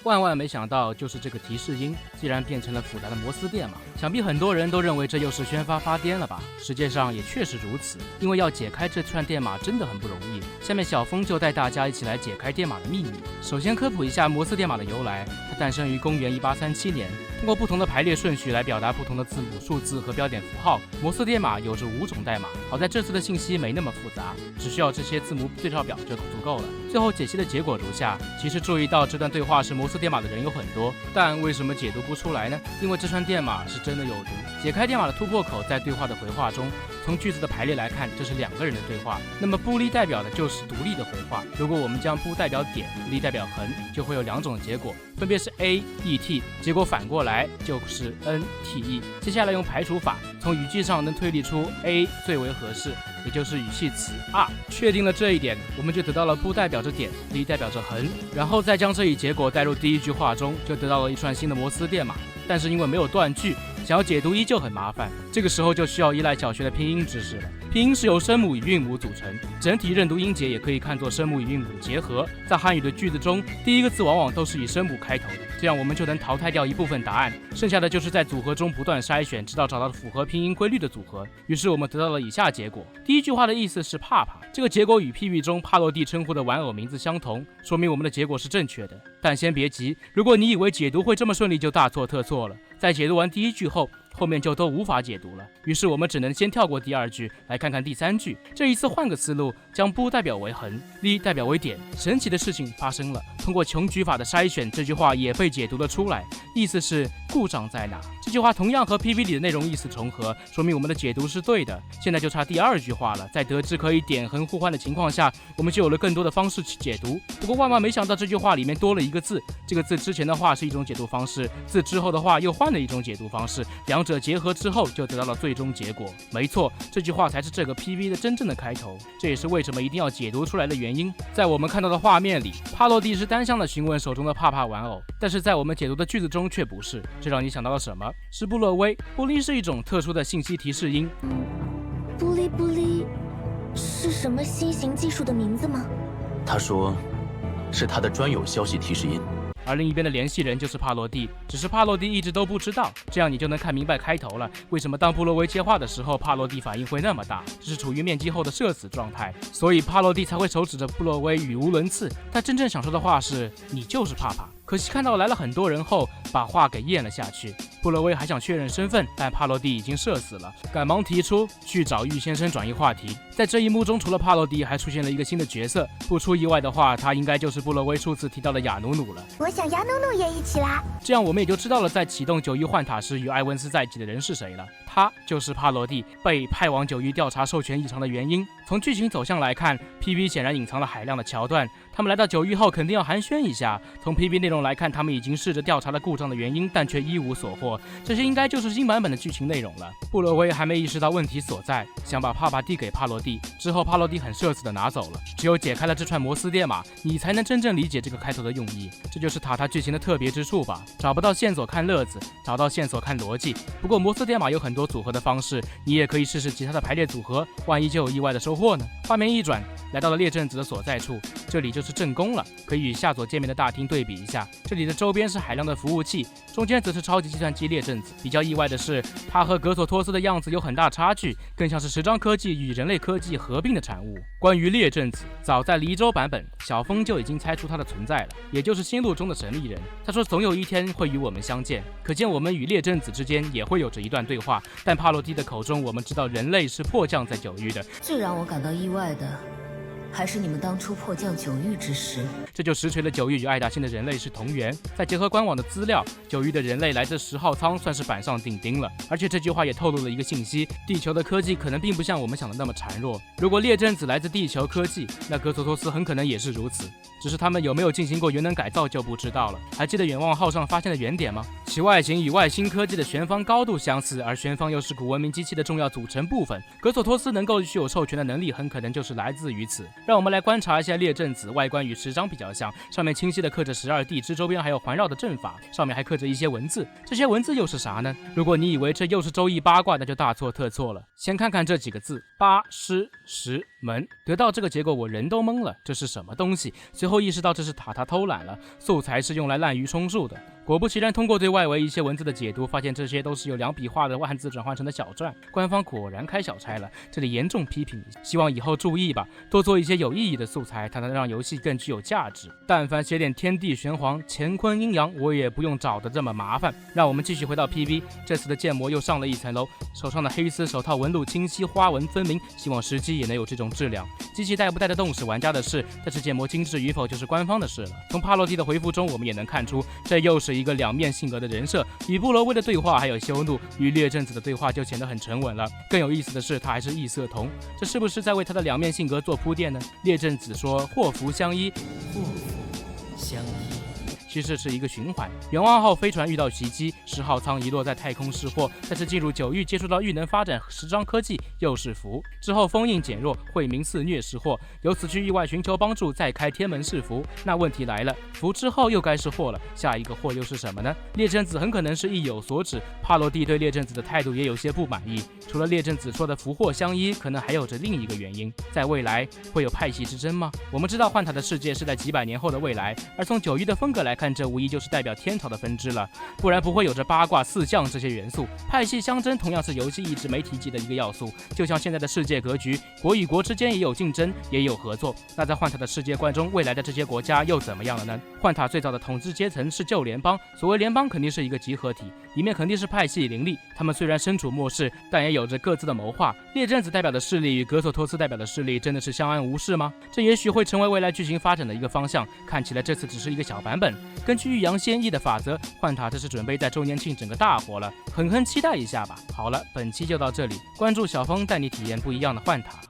万万没想到，就是这个提示音竟然变成了复杂的摩斯电码。想必很多人都认为这又是宣发发癫了吧？实际上也确实如此，因为要解开这串电码真的很不容易。下面小峰就带大家一起来解开电码的秘密。首先科普一下摩斯电码的由来，它诞生于公元1837年，通过不同的排列顺序来表达不同的字母、数字和标点符号。摩斯电码有着5种代码，好在这次的信息没那么复杂，只需要这些字母对照表就足够了。最后解析的结果如下：其实注意到这段对话是摩斯电码的人有很多，但为什么解读不出来呢？因为这串电码是真的有毒。解开电码的突破口在对话的回话中，从句子的排列来看，这是2个人的对话。那么不离代表的就是独立的回话。如果我们将不代表点，离代表横，就会有2种结果，分别是 A E T， 结果反过来就是 N T E。接下来用排除法，从语句上能推理出 A 最为合适，也就是语气词 are。确定了这一点，我们就得到了不代表着点，离代表着横，然后再将这一结果带入第一句话中，就得到了一串新的摩斯电码。但是因为没有断句，想要解读依旧很麻烦，这个时候就需要依赖小学的拼音知识了。拼音是由声母与韵母组成，整体认读音节也可以看作声母与韵母的结合。在汉语的句子中，第一个字往往都是以声母开头的，这样我们就能淘汰掉一部分答案，剩下的就是在组合中不断筛选，直到找到符合拼音规律的组合。于是我们得到了以下结果：第一句话的意思是帕帕，这个结果与譬喻中帕洛蒂称呼的玩偶名字相同，说明我们的结果是正确的。但先别急，如果你以为解读会这么顺利，就大错特错了。在解读完第一句后，后面就都无法解读了，于是我们只能先跳过第2句，来看看第3句。这一次换个思路，将不代表为横，离代表为点。神奇的事情发生了，通过穷举法的筛选，这句话也被解读了出来，意思是故障在哪。这句话同样和 PV 里的内容意思重合，说明我们的解读是对的。现在就差第2句话了，在得知可以点横互换的情况下，我们就有了更多的方式去解读。不过万万没想到，这句话里面多了一个字，这个字之前的话是一种解读方式，字之后的话又换了一种解读方式，两者结合之后就得到了最终结果。没错，这句话才是这个 PV 的真正的开头，这也是为什么一定要解读出来的原因。在我们看到的画面里，帕洛蒂是单向的询问手中的帕帕玩偶，但是在我们解读的句子中却不是，这让你想到了什么？是布洛威。布利是一种特殊的信息提示音。布利布利是什么新型技术的名字吗？他说是他的专有消息提示音。而另一边的联系人就是帕洛蒂，只是帕洛蒂一直都不知道，这样你就能看明白开头了。为什么当布洛威接话的时候，帕洛蒂反应会那么大？这是处于面基后的社死状态，所以帕洛蒂才会手指着布洛威语无伦次。他真正想说的话是“你就是帕帕”，可惜看到来了很多人后，把话给咽了下去。布洛威还想确认身份，但帕洛蒂已经社死了，赶忙提出去找玉先生转移话题。在这一幕中，除了帕洛蒂，还出现了一个新的角色，不出意外的话，他应该就是布洛威数次提到的雅努努了。我想雅努努也一起啦。这样我们也就知道了，在启动9域换塔时与艾文斯在一起的人是谁了。他就是帕罗蒂，被派往9域调查授权异常的原因。从剧情走向来看 ，PV 显然隐藏了海量的桥段。他们来到9域后肯定要寒暄一下。从 PV 内容来看，他们已经试着调查了故障的原因，但却一无所获。这些应该就是新版本的剧情内容了。布洛威还没意识到问题所在，想把帕帕递给帕罗蒂，之后帕罗蒂很社死的拿走了。只有解开了这串摩斯电码，你才能真正理解这个开头的用意。这就是塔塔剧情的特别之处吧。找不到线索看乐子，找到线索看逻辑。不过摩斯电码有很多组合的方式，你也可以试试其他的排列组合，万一就有意外的收获呢。画面一转，来到了列阵子的所在处，这里就是正宫了，可以与下所见面的大厅对比一下。这里的周边是海量的服务器，中间则是超级计算机列阵子。比较意外的是，它和格索托斯的样子有很大差距，更像是时装科技与人类科技合并的产物。关于列阵子，早在黎州版本，小峰就已经猜出它的存在了，也就是星路中的神力人。他说总有一天会与我们相见，可见我们与列阵子之间也会有着一段对话。但帕洛蒂的口中，我们知道人类是迫降在9域的。最让我感到意外的，还是你们当初迫降9域之时，这就实锤了9域与艾达星的人类是同源。再结合官网的资料，9域的人类来自10号舱，算是板上钉钉了。而且这句话也透露了一个信息：地球的科技可能并不像我们想的那么孱弱。如果列阵子来自地球科技，那格索托斯很可能也是如此。只是他们有没有进行过元能改造就不知道了。还记得远望号上发现的原点吗？其外形与外星科技的旋方高度相似，而旋方又是古文明机器的重要组成部分。格索托斯能够具有授权的能力，很可能就是来自于此。让我们来观察一下列阵子，外观与时章比较像，上面清晰的刻着12地支，周边还有环绕的阵法，上面还刻着一些文字。这些文字又是啥呢？如果你以为这又是周易八卦，那就大错特错了。先看看这几个字：八、师、时、门。得到这个结果，我人都懵了，这是什么东西？随后意识到这是塔塔偷懒了，素材是用来滥竽充数的。果不其然，通过对外围一些文字的解读，发现这些都是由2笔画的万字转换成的小篆。官方果然开小差了，这里严重批评你，希望以后注意吧，多做一些有意义的素材，它能让游戏更具有价值。但凡写点天地玄黄、乾坤阴阳，我也不用找得这么麻烦。让我们继续回到 PV， 这次的建模又上了一层楼，手上的黑丝手套纹路清晰，花纹分明，希望实机也能有这种质量。机器带不带得动是玩家的事，但是建模精致与否就是官方的事了。从帕洛蒂的回复中，我们也能看出，这又是一个两面性格的人设，与布罗威的对话还有羞怒，与列阵子的对话就显得很沉稳了。更有意思的是，他还是异色瞳，这是不是在为他的两面性格做铺垫呢？列阵子说祸福相依，祸福相依。其实是一个循环。远望号飞船遇到袭击，10号舱遗落在太空失货，但是进入9域接触到域能发展时装科技，又是福。之后封印减弱，惠民肆虐是祸，由此去域外寻求帮助，再开天门是福。那问题来了，福之后又该是祸了，下一个祸又是什么呢？列阵子很可能是意有所指，帕洛蒂对列阵子的态度也有些不满意。除了列阵子说的福祸相依，可能还有着另一个原因，在未来会有派系之争吗？我们知道幻塔的世界是在几百年后的未来，而从9域的风格来看，这无疑就是代表天朝的分支了，不然不会有着八卦、四象这些元素。派系相争同样是游戏一直没提及的一个要素，就像现在的世界格局，国与国之间也有竞争，也有合作。那在幻塔的世界观中，未来的这些国家又怎么样了呢？幻塔最早的统治阶层是旧联邦，所谓联邦肯定是一个集合体，里面肯定是派系林立，他们虽然身处末世，但也有着各自的谋划。列阵子代表的势力与格索托斯代表的势力真的是相安无事吗？这也许会成为未来剧情发展的一个方向。看起来这次只是一个小版本，根据欲扬先抑的法则，幻塔这是准备在周年庆整个大活了，狠狠期待一下吧。好了，本期就到这里，关注小峰带你体验不一样的幻塔。